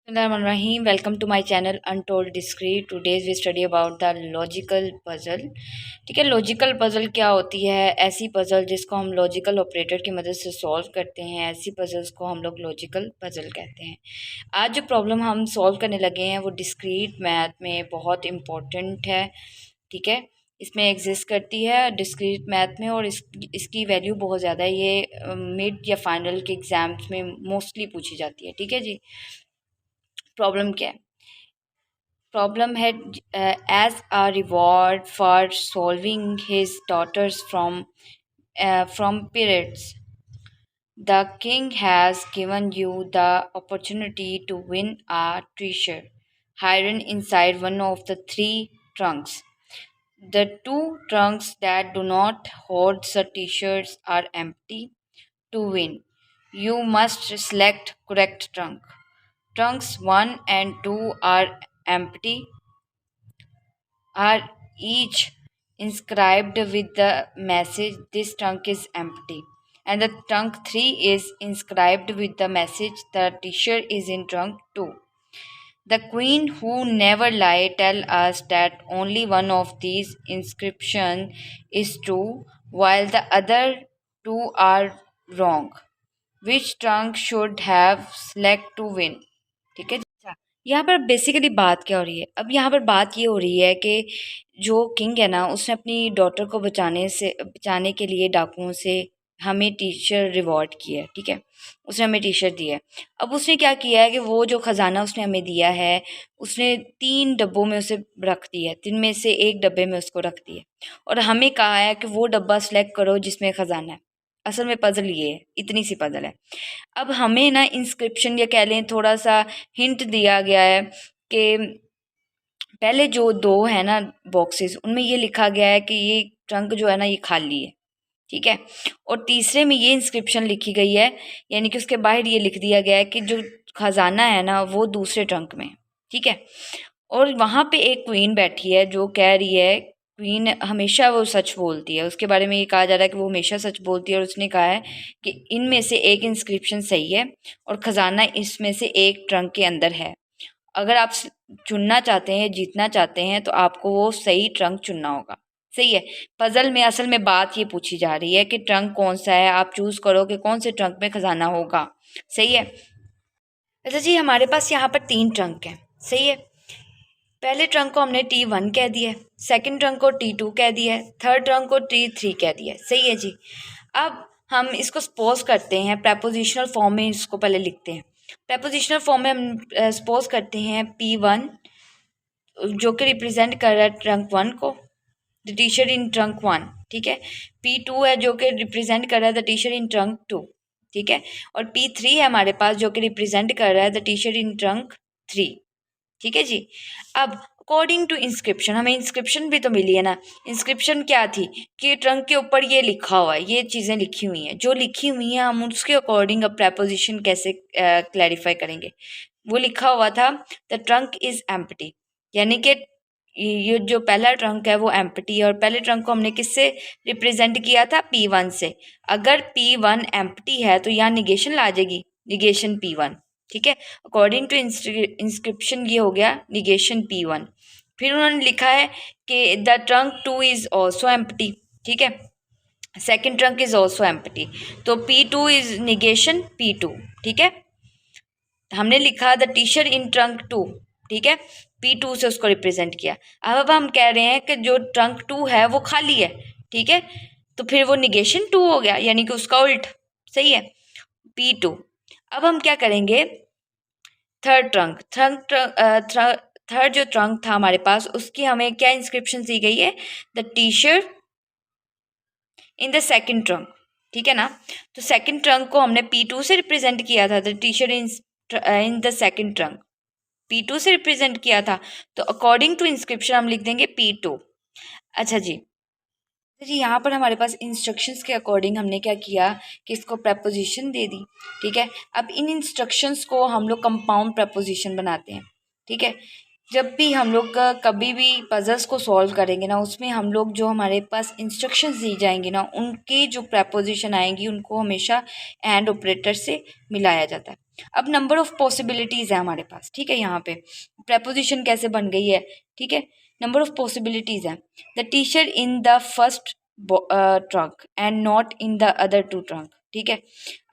Bismillahirrahmanirrahim. Welcome to my channel Untold Discrete. Today's we study about the logical puzzle. ठीक है, logical puzzle क्या होती है? ऐसी पजल जिसको हम लॉजिकल ऑपरेटर की मदद से सॉल्व करते हैं, ऐसी पजल्स को हम लोग लॉजिकल पजल कहते हैं। आज जो प्रॉब्लम हम सॉल्व करने लगे हैं वो डिस्क्रीट मैथ में बहुत इम्पोर्टेंट है। ठीक है, इसमें एग्जिस्ट करती है डिस्क्रीट मैथ में और इसकी वैल्यू बहुत ज़्यादा है। ये मिड या फाइनल के एग्जाम्स में मोस्टली पूछी जाती है। ठीक है जी, प्रॉब्लम क्या है? प्रॉब्लम है as a reward for solving his daughters from periods the king has given you the opportunity to win a treasure hidden inside one of the three trunks. The two trunks that do not hold the t-shirts are empty. To win, you must select correct trunk. Trunks 1 and 2 are empty, are each inscribed with the message this trunk is empty, and the trunk 3 is inscribed with the message the t-shirt is in trunk 2. The queen who never lie tell us that only one of these inscription is true while the other two are wrong. Which trunk should have select to win? ठीक है। अच्छा, यहाँ पर basically बात क्या हो रही है? अब यहाँ पर बात ये हो रही है कि जो किंग है ना, उसने अपनी डॉटर को बचाने के लिए डाकुओं से हमें टीचर रिवॉर्ड किया है। ठीक है, उसने हमें टी शर्ट दी है। अब उसने क्या किया है कि वो जो ख़जाना उसने हमें दिया है, उसने 3 डब्बों में उसे रख दिया है। 3 में से एक डब्बे में उसको रख दिया और हमें कहा है कि वो डब्बा सेलेक्ट करो जिसमें ख़जाना है। असल में पज़ल ये है, इतनी सी पज़ल है। अब हमें ना इंस्क्रिप्शन या कह लें थोड़ा सा हिंट दिया गया है कि पहले जो 2 है ना बॉक्सेस, उनमें ये लिखा गया है कि ये ट्रंक जो है ना ये खाली है। ठीक है, और तीसरे में ये इंस्क्रिप्शन लिखी गई है, यानी कि उसके बाहर ये लिख दिया गया है कि जो खजाना है ना वो दूसरे ट्रंक में। ठीक है, और वहाँ पे एक क्वीन बैठी है जो कह रही है, क्वीन हमेशा वो सच बोलती है, उसके बारे में ये कहा जा रहा है कि वो हमेशा सच बोलती है और उसने कहा है कि इनमें से एक इंस्क्रिप्शन सही है और ख़जाना इसमें से एक ट्रंक के अंदर है। अगर आप चुनना चाहते हैं, जीतना चाहते हैं, तो आपको वो सही ट्रंक चुनना होगा। सही है, पजल में असल में बात ये पूछी जा रही है कि ट्रंक कौन सा है, आप चूज़ करो कि कौन से ट्रंक में ख़जाना होगा। सही है। अच्छा जी, हमारे पास यहाँ पर 3 ट्रंक हैं। सही है, पहले ट्रंक को हमने T1 कह दिया है, सेकंड ट्रंक को T2 कह दिया है, थर्ड ट्रंक को T3 कह दिया है। सही है जी। अब हम इसको सपोज करते हैं, प्रपोजिशनल फॉर्म में इसको पहले लिखते हैं। प्रपोजिशनल फॉर्म में हम सपोज करते हैं P1 जो कि रिप्रेजेंट कर रहा है ट्रंक 1 को, द टीचर इन ट्रंक 1। ठीक है, P2 है जो कि रिप्रेजेंट कर रहा है द टीचर इन ट्रंक 2। ठीक है, और P3 है हमारे पास जो कि रिप्रेजेंट कर रहा है द टीचर इन ट्रंक 3। ठीक है जी। अब अकॉर्डिंग टू इंस्क्रिप्शन, हमें इंस्क्रिप्शन भी तो मिली है ना। इंस्क्रिप्शन क्या थी कि ट्रंक के ऊपर ये लिखा हुआ है, ये चीज़ें लिखी हुई हैं, जो लिखी हुई हैं हम उसके अकॉर्डिंग अब प्रपोजिशन कैसे क्लैरिफाई करेंगे। वो लिखा हुआ था द ट्रंक इज़ एम्प्टी, यानी कि ये जो पहला ट्रंक है वो एम्प्टी है, और पहले ट्रंक को हमने किससे रिप्रेजेंट किया था? P1 से। अगर P1 एम्प्टी है तो यहाँ निगेशन ला जाएगी, निगेशन P1। ठीक है, अकॉर्डिंग टू इंस्क्रिप्शन ये हो गया निगेशन P1। फिर उन्होंने लिखा है कि the trunk 2 is also empty. ठीक है, second trunk is also empty, तो P2 इज़ निगेशन P2। ठीक है, हमने लिखा द टीचर इन ट्रंक 2। ठीक है, P2 से उसको रिप्रेजेंट किया। अब हम कह रहे हैं कि जो ट्रंक 2 है वो खाली है। ठीक है, तो फिर वो निगेशन 2 हो गया, यानी कि उसका उल्ट। सही है, P2। अब हम क्या करेंगे, थर्ड ट्रंक, थर्ड जो ट्रंक था हमारे पास, उसकी हमें क्या इंस्क्रिप्शन दी गई है? The teacher in the second trunk. ठीक है ना, तो सेकेंड ट्रंक को हमने P2 से रिप्रेजेंट किया था, the teacher in the second trunk P2 से रिप्रेजेंट किया था, तो अकॉर्डिंग टू इंस्क्रिप्शन हम लिख देंगे P2। अच्छा जी, जी यहाँ पर हमारे पास इंस्ट्रक्शंस के अकॉर्डिंग हमने क्या किया कि इसको प्रपोजिशन दे दी। ठीक है, अब इन इंस्ट्रक्शंस को हम लोग कंपाउंड प्रपोजिशन बनाते हैं। ठीक है, जब भी हम लोग कभी भी पजल्स को सॉल्व करेंगे ना, उसमें हम लोग जो हमारे पास इंस्ट्रक्शंस दी जाएंगी ना, उनकी जो प्रपोजिशन आएंगी उनको हमेशा एंड ऑपरेटर से मिलाया जाता है। अब नंबर ऑफ पॉसिबिलिटीज़ है हमारे पास, ठीक है। यहाँ पे प्रपोजिशन कैसे बन गई है, ठीक है। नंबर ऑफ पॉसिबिलिटीज़ है, the teacher in the first trunk and not in the other two trunk, ठीक है।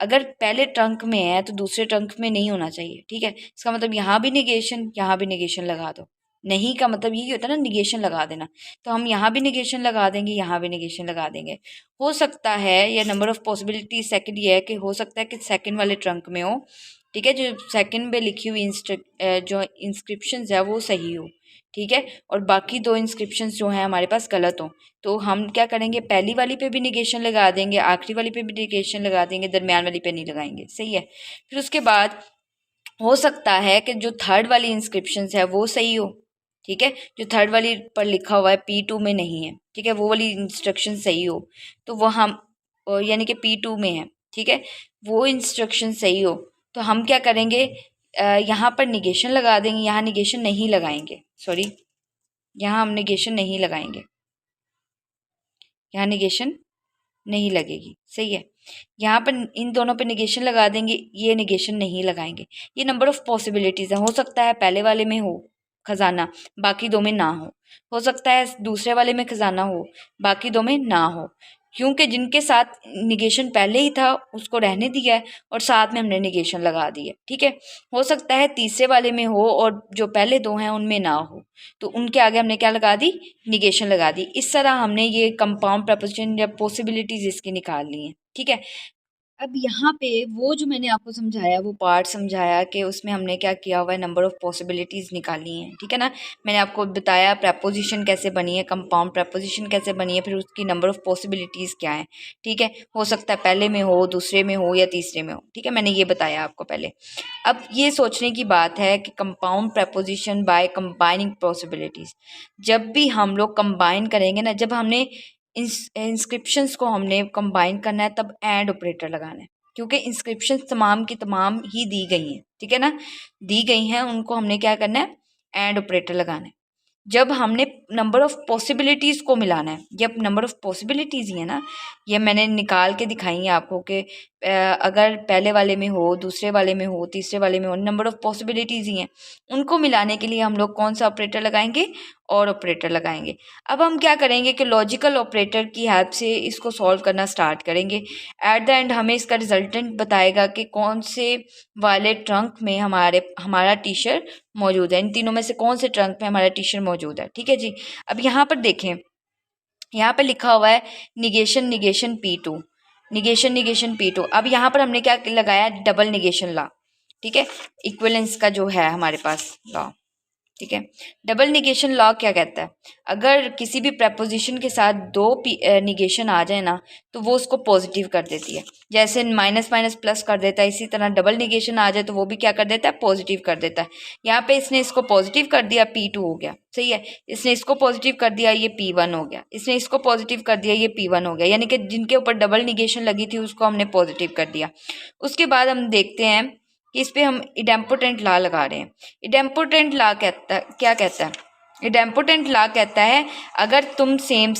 अगर पहले ट्रंक में है तो दूसरे ट्रंक में नहीं होना चाहिए, ठीक है। इसका मतलब यहाँ भी निगेशन, यहाँ भी निगेशन लगा दो। नहीं का मतलब यही होता है ना, निगेशन लगा देना। तो हम यहाँ भी निगेशन लगा देंगे, यहाँ भी निगेशन लगा देंगे। हो सकता है ये नंबर ऑफ पॉसिबिलिटी सेकंड ये है कि हो सकता है कि सेकंड वाले ट्रंक में हो, ठीक है, जो सेकंड में लिखी हुई जो इंस्क्रिप्शंस है वो सही हो, ठीक है, और बाकी दो इंस्क्रिप्शंस जो हैं हमारे पास गलत हो। तो हम क्या करेंगे, पहली वाली पे भी निगेशन लगा देंगे, आखिरी वाली पे भी निगेशन लगा देंगे, दरमियान वाली पे नहीं लगाएंगे, सही है। फिर उसके बाद हो सकता है कि जो थर्ड वाली इंस्क्रिप्शंस है वो सही हो, ठीक है, जो थर्ड वाली पर लिखा हुआ है P2 में नहीं है, ठीक है, वो वाली इंस्ट्रक्शन सही हो, तो वो हम यानी कि P2 में है, ठीक है, वो इंस्ट्रक्शन सही हो, तो हम क्या करेंगे, यहाँ पर निगेशन लगा देंगे, यहाँ निगेशन नहीं लगाएंगे, सॉरी, यहाँ हम निगेशन नहीं लगाएंगे, यहाँ निगेशन नहीं लगेगी, सही है। यहाँ पर इन दोनों पे निगेशन लगा देंगे, ये निगेशन नहीं लगाएंगे। ये नंबर ऑफ पॉसिबिलिटीज़ है, हो सकता है पहले वाले में हो खजाना, बाकी दो में ना हो सकता है दूसरे वाले में खजाना हो, बाकी दो में ना हो, क्योंकि जिनके साथ निगेशन पहले ही था उसको रहने दिया है और साथ में हमने निगेशन लगा दी है, ठीक है। हो सकता है तीसरे वाले में हो और जो पहले दो हैं उनमें ना हो, तो उनके आगे हमने क्या लगा दी, निगेशन लगा दी। इस तरह हमने ये कंपाउंड प्रपोजिशन या पॉसिबिलिटीज इसकी निकाल ली हैं, ठीक है। अब यहाँ पे वो जो मैंने आपको समझाया, वो पार्ट समझाया कि उसमें हमने क्या किया हुआ है, नंबर ऑफ पॉसिबिलिटीज़ निकाली हैं, ठीक है ना। मैंने आपको बताया प्रपोजिशन कैसे बनी है, कंपाउंड प्रपोजिशन कैसे बनी है, फिर उसकी नंबर ऑफ पॉसिबिलिटीज़ क्या है, ठीक है। हो सकता है पहले में हो, दूसरे में हो या तीसरे में हो, ठीक है, मैंने ये बताया आपको पहले। अब ये सोचने की बात है कि compound preposition by combining possibilities, जब भी हम लोग कंबाइन करेंगे ना, जब हमने इंस्क्रिप्शंस को हमने कंबाइन करना है तब एंड ऑपरेटर लगाना है, क्योंकि इंस्क्रिप्शंस तमाम की तमाम ही दी गई हैं, ठीक है ना, दी गई हैं, उनको हमने क्या करना है, एंड ऑपरेटर लगाना है। जब हमने नंबर ऑफ पॉसिबिलिटीज़ को मिलाना है, ये नंबर ऑफ पॉसिबिलिटीज़ ही है ना, ये मैंने निकाल के दिखाई है आपको कि अगर पहले वाले में हो, दूसरे वाले में हो, तीसरे वाले में हो, नंबर ऑफ पॉसिबिलिटीज़ ही हैं, उनको मिलाने के लिए हम लोग कौन सा ऑपरेटर लगाएंगे, और ऑपरेटर लगाएंगे। अब हम क्या करेंगे कि लॉजिकल ऑपरेटर की हेल्प से इसको सॉल्व करना स्टार्ट करेंगे। एट द एंड हमें इसका रिजल्टेंट बताएगा कि कौन से वाले ट्रंक में हमारा टीचर मौजूद है, इन तीनों में से कौन से ट्रंक में हमारा टीचर मौजूद है, ठीक है जी। अब यहाँ पर देखें, यहाँ पर लिखा हुआ है negation negation P2, negation negation P2। अब यहाँ पर हमने क्या लगाया, डबल निगेशन लॉ, ठीक है, इक्विवेलेंस का जो है हमारे पास लॉ, ठीक है। डबल निगेशन लॉ क्या कहता है, अगर किसी भी प्रपोजिशन के साथ दो निगेशन आ जाए ना, तो वो उसको पॉजिटिव कर देती है, जैसे माइनस माइनस प्लस कर देता है, इसी तरह डबल निगेशन आ जाए तो वो भी क्या कर देता है, पॉजिटिव कर देता है। यहाँ पे इसने इसको पॉजिटिव कर दिया, P2 हो गया, सही है, इसने इसको पॉजिटिव कर दिया, ये P1 हो गया, इसने इसको पॉजिटिव कर दिया, ये P1 हो गया, यानी कि जिनके ऊपर डबल निगेशन लगी थी उसको हमने पॉजिटिव कर दिया। उसके बाद हम देखते हैं कि इस पर हम इडेम्पोटेंट लॉ लगा रहे हैं। इडेम्पोटेंट लॉ क्या कहता है, इडेम्पोटेंट लॉ कहता है अगर तुम सेम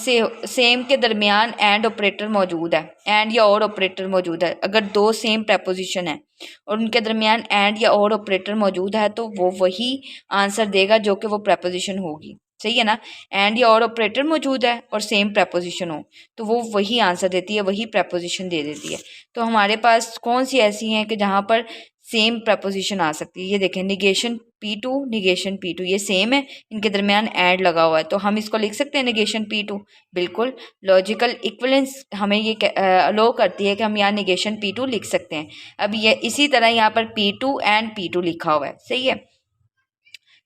के दरमियान एंड ऑपरेटर मौजूद है, एंड या और ऑपरेटर मौजूद है, अगर दो सेम प्रपोजिशन है और उनके दरमियान एंड या और ऑपरेटर मौजूद है तो वो वही आंसर देगा जो कि वो प्रपोजिशन होगी, सही है ना। एंड या और ऑपरेटर मौजूद है और सेम प्रपोजिशन हो तो वो वही आंसर देती है, वही प्रपोजिशन दे देती है। तो हमारे पास कौन सी ऐसी हैं कि जहाँ पर सेम प्रपोजिशन आ सकती है, ये देखें, निगेशन P2 ये सेम है, इनके दरमियान एंड लगा हुआ है, तो हम इसको लिख सकते हैं निगेशन P2, बिल्कुल। लॉजिकल इक्विवेलेंस हमें ये अलो करती है कि हम यहाँ निगेशन P2 लिख सकते हैं। अब ये इसी तरह यहाँ पर P2 एंड P2 लिखा हुआ है, सही है,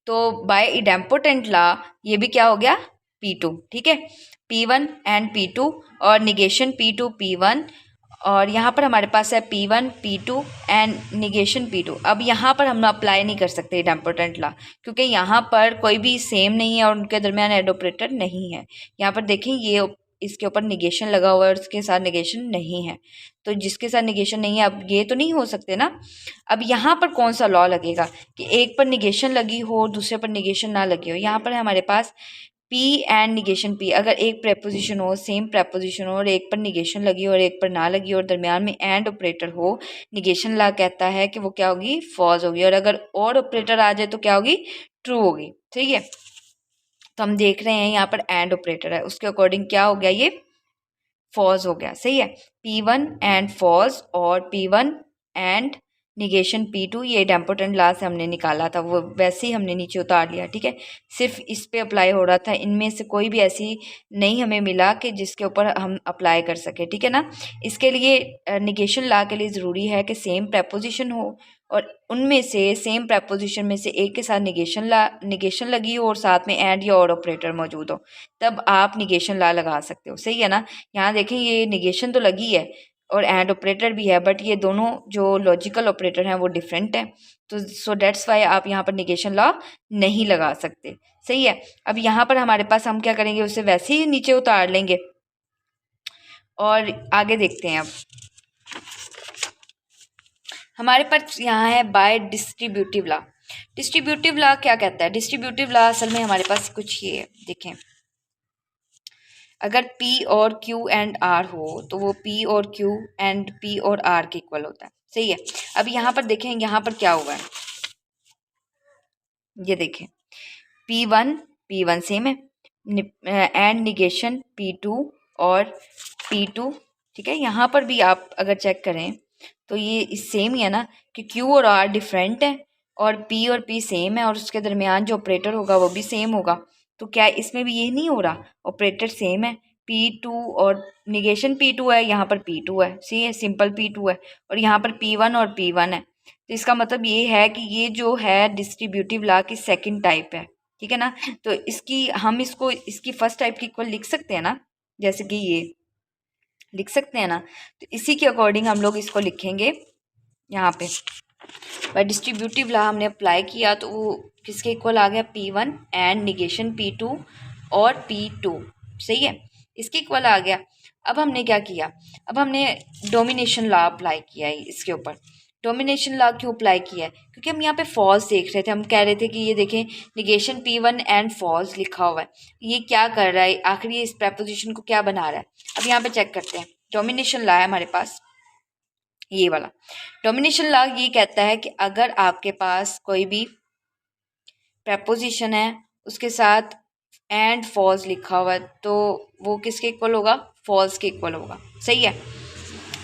तो बाय इडेम्पोटेंट लॉ ये भी क्या हो गया, P2, ठीक है, P1 एंड P2 और निगेशन P2 P1, और यहाँ पर हमारे पास है P1 P2 and negation P2। अब यहाँ पर हम अप्लाई नहीं कर सकते इडेम्पोटेंट लॉ, क्योंकि यहाँ पर कोई भी सेम नहीं है और उनके दरमियान एड ऑपरेटर नहीं है। यहाँ पर देखें, ये इसके ऊपर निगेशन लगा हुआ है और उसके साथ निगेशन नहीं है, तो जिसके साथ निगेशन नहीं है, अब ये तो नहीं हो सकते ना। अब यहाँ पर कौन सा लॉ लगेगा कि एक पर निगेशन लगी हो दूसरे पर निगेशन ना लगी हो। यहाँ पर है हमारे पास पी एंड निगेशन पी, अगर एक प्रेपोजिशन हो, सेम प्रेपोजिशन हो और एक पर निगेशन लगी हो और एक पर ना लगी हो और दरमियान में एंड ऑपरेटर हो, निगेशन लॉ कहता है कि वो क्या होगी, फॉल्स होगी। और अगर और ऑपरेटर आ जाए तो क्या होगी, ट्रू होगी। ठीक है, तो हम देख रहे हैं यहाँ पर एंड ऑपरेटर है, उसके अकॉर्डिंग क्या हो गया, ये फॉल्स हो गया। सही है, P1 एंड फॉल्स और P1 एंड निगेशन P2, ये इम्पोर्टेंट लॉ से हमने निकाला था, वो वैसे ही हमने नीचे उतार लिया। ठीक है, सिर्फ इस पे अप्लाई हो रहा था, इनमें से कोई भी ऐसी नहीं हमें मिला कि जिसके ऊपर हम अप्लाई कर सके। ठीक है ना, इसके लिए निगेशन लॉ के लिए ज़रूरी है कि सेम प्रेपोजिशन हो और उनमें से सेम प्रेपोजिशन में से एक के साथ निगेशन लगी हो और साथ में एंड या और ऑपरेटर मौजूद हो, तब आप निगेशन लॉ लगा सकते हो। सही है ना, यहाँ देखें ये निगेशन तो लगी है और एंड ऑपरेटर भी है, बट ये दोनों जो लॉजिकल ऑपरेटर हैं वो डिफरेंट हैं, तो सो डेट्स वाई आप यहाँ पर निगेशन लॉ नहीं लगा सकते। सही है, अब यहाँ पर हमारे पास हम क्या करेंगे, उसे वैसे ही नीचे उतार लेंगे और आगे देखते हैं। अब हमारे पास यहाँ है bye distributive law. Distributive law क्या कहता है, डिस्ट्रीब्यूटिव लॉ असल में हमारे पास कुछ ये है, देखें, अगर P और Q एंड R हो तो वो P और Q एंड P और R के इक्वल होता है। सही है, अब यहाँ पर देखें, यहाँ पर क्या हुआ है, ये देखें, P1 सेम है एंड निगेशन P2 और P2। ठीक है, यहाँ पर भी आप अगर चेक करें तो ये सेम ही है ना कि Q और R डिफरेंट है और P सेम है और उसके दरमियान जो ऑपरेटर होगा वो भी सेम होगा। तो क्या इसमें भी ये नहीं हो रहा, ऑपरेटर सेम है, P2 और निगेशन P2 है, यहाँ पर P2 है, सी है, सिंपल P2 है और यहाँ पर P1 और P1 है। तो इसका मतलब ये है कि ये जो है डिस्ट्रीब्यूटिव लॉ की सेकंड टाइप है। ठीक है ना, तो इसकी हम इसको इसकी फर्स्ट टाइप की इक्वल लिख सकते हैं ना, जैसे कि ये लिख सकते हैं ना, तो इसी के अकॉर्डिंग हम लोग इसको लिखेंगे। यहाँ पे बाय डिस्ट्रीब्यूटिव लॉ हमने अप्लाई किया तो वो किसके इक्वल आ गया, P1 एंड निगेशन P2 और P2। सही है, इसके इक्वल आ गया। अब हमने क्या किया, अब हमने डोमिनेशन लॉ अप्लाई किया है इसके ऊपर। डोमिनेशन लॉ क्यों अप्लाई किया है, क्योंकि हम यहाँ पे फॉल्स देख रहे थे, हम कह रहे थे कि ये देखें निगेशन P1 एंड फॉल्स लिखा हुआ है, ये क्या कर रहा है, आखिर ये इस प्रेपोजिशन को क्या बना रहा है। अब यहाँ पे चेक करते हैं, डोमिनेशन लॉ है हमारे पास ये वाला। डोमिनेशन लॉ ये कहता है कि अगर आपके पास कोई भी प्रेपोजिशन है उसके साथ एंड फॉल्स लिखा हुआ है तो वो किसके इक्वल होगा, फॉल्स के इक्वल होगा। सही है,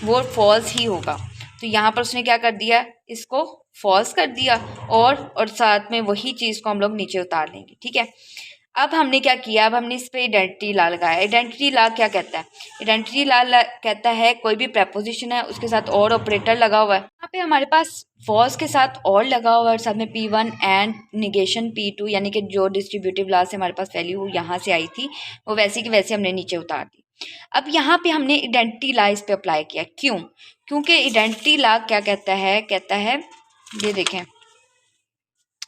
वो फॉल्स ही होगा। तो यहाँ पर उसने क्या कर दिया, इसको फॉल्स कर दिया और साथ में वही चीज़ को हम लोग नीचे उतार लेंगे। ठीक है, अब हमने क्या किया, अब हमने इस पर आइडेंटिटी लॉ लगाया। आइडेंटिटी लॉ क्या कहता है, आइडेंटिटी लॉ कहता है कोई भी प्रेपोजिशन है उसके साथ और ऑपरेटर लगा हुआ है, यहाँ पे हमारे पास फॉल्स के साथ और लगा हुआ है और साथ में P1 एंड निगेशन P2, यानी कि जो डिस्ट्रीब्यूटिव लॉ से हमारे पास वैल्यू यहाँ से आई थी वो वैसे की वैसे हमने नीचे उतार दी। अब यहाँ पे हमने आइडेंटिटी लॉ इस पे अप्लाई किया, क्यों, क्योंकि आइडेंटिटी लॉ क्या कहता है, ये देखें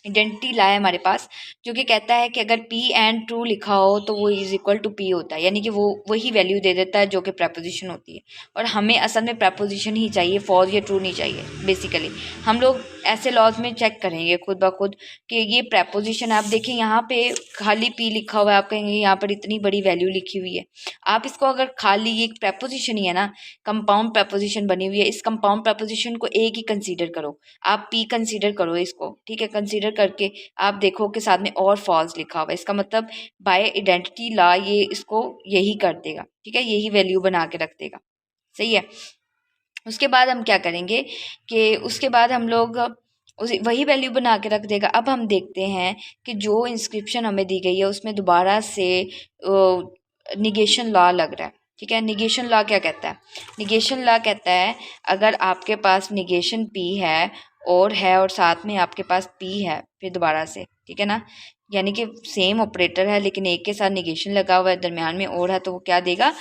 आइडेंटिटी लॉ है हमारे पास जो कि कहता है कि अगर P एंड ट्रू लिखा हो तो वो इज इक्वल टू P होता है, यानी कि वो वही वैल्यू दे देता है जो कि प्रेपोजिशन होती है। और हमें असल में प्रेपोजिशन ही चाहिए, फॉल्स या ट्रू नहीं चाहिए। बेसिकली हम लोग ऐसे लॉज में चेक करेंगे खुद ब खुद कि ये प्रेपोजिशन, आप देखें यहाँ पे खाली P लिखा हुआ है, आप कहेंगे यहाँ पर इतनी बड़ी वैल्यू लिखी हुई है। आप इसको अगर खाली ये प्रेपोजिशन ही है ना, कंपाउंड प्रेपोजिशन बनी हुई है, इस कंपाउंड प्रेपोजिशन को एक ही कंसीडर करो, आप P कंसीडर करो इसको। ठीक है, कंसीडर करके आप देखो कि साथ में और फॉल्स लिखा हुआ है, इसका मतलब बाय आइडेंटिटी लॉ ये इसको यही कर देगा। ठीक है, यही वैल्यू बना के रख देगा। सही है, उसके बाद हम क्या करेंगे कि उसके बाद हम लोग वही वैल्यू बना के रख देगा। अब हम देखते हैं कि जो इंस्क्रिप्शन हमें दी गई है उसमें दोबारा से निगेशन लॉ लग रहा है। ठीक है, निगेशन लॉ क्या कहता है, निगेशन लॉ कहता है अगर आपके पास निगेशन P है और साथ में आपके पास P है फिर दोबारा से, ठीक है ना, यानी कि सेम ऑपरेटर है लेकिन एक के साथ निगेशन लगा हुआ है, दरमियान में और है, तो वो क्या देगा,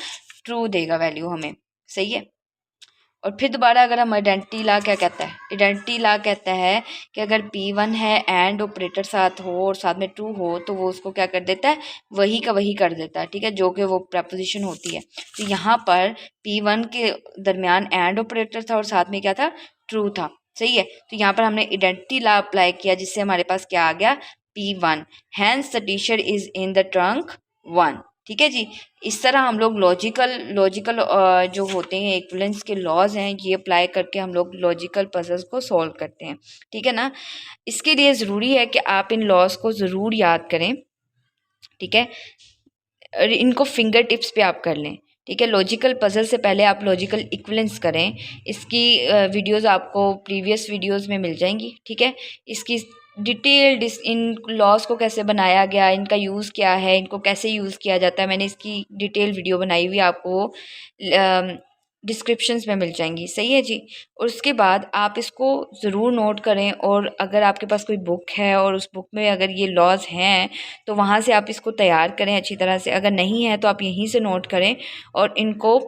ट्रू देगा वैल्यू हमें। सही है, और फिर दोबारा अगर हम आइडेंटिटी लॉ क्या कहता है, आइडेंटिटी लॉ कहता है कि अगर P1 है एंड ऑपरेटर साथ हो और साथ में ट्रू हो तो वो उसको क्या कर देता है, वही का वही कर देता है, ठीक है, जो कि वो प्रपोजिशन होती है। तो यहाँ पर P1 के दरमियान एंड ऑपरेटर था और साथ में क्या था, ट्रू था, सही है। तो यहाँ पर हमने आइडेंटिटी लॉ अप्लाई किया जिससे हमारे पास क्या आ गया, P1, hence the T shirt is in the trunk 1, ठीक है जी। इस तरह हम लोग लॉजिकल जो होते हैं इक्विवेलेंस के लॉज हैं ये अप्लाई करके हम लोग लॉजिकल पजल्स को सॉल्व करते हैं, ठीक है ना। इसके लिए ज़रूरी है कि आप इन लॉज को ज़रूर याद करें, ठीक है, और इनको फिंगर टिप्स पे आप कर लें, ठीक है। लॉजिकल पजल से पहले आप लॉजिकल इक्विवेलेंस करें। इसकी वीडियोस आपको प्रीवियस वीडियोस में मिल जाएंगी, ठीक है। इसकी डिटेल्ड इन लॉज को कैसे बनाया गया, इनका यूज़ क्या है, इनको कैसे यूज़ किया जाता है, मैंने इसकी डिटेल वीडियो बनाई हुई, आपको डिस्क्रिप्शंस में मिल जाएंगी, सही है जी। और उसके बाद आप इसको ज़रूर नोट करें, और अगर आपके पास कोई बुक है और उस बुक में अगर ये लॉज हैं तो वहाँ से आप इसको तैयार करें अच्छी तरह से, अगर नहीं है तो आप यहीं से नोट करें और इनको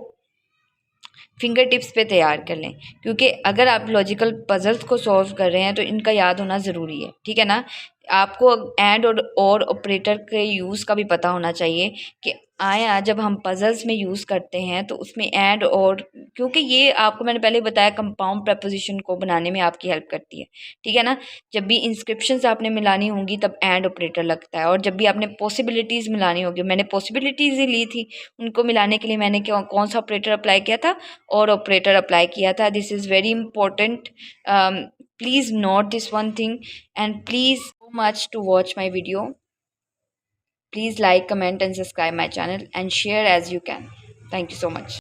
फिंगर टिप्स पे तैयार कर लें, क्योंकि अगर आप लॉजिकल पजल्स को सॉल्व कर रहे हैं तो इनका याद होना ज़रूरी है, ठीक है ना। आपको एंड और ऑपरेटर के यूज़ का भी पता होना चाहिए कि आया जब हम पजल्स में यूज़ करते हैं तो उसमें एंड और, क्योंकि ये आपको मैंने पहले बताया कंपाउंड प्रपोजिशन को बनाने में आपकी हेल्प करती है, ठीक है ना। जब भी इंस्क्रिप्शंस आपने मिलानी होंगी तब एंड ऑपरेटर लगता है, और जब भी आपने पॉसिबिलिटीज़ मिलानी होगी, मैंने पॉसिबिलिटीज़ ही ली थी, उनको मिलाने के लिए मैंने कौन सा ऑपरेटर अप्लाई किया था, और ऑपरेटर अप्लाई किया था। This is very important, please note this one thing, and please so much to watch my video. Please like, comment and subscribe my channel and share as you can. Thank you so much.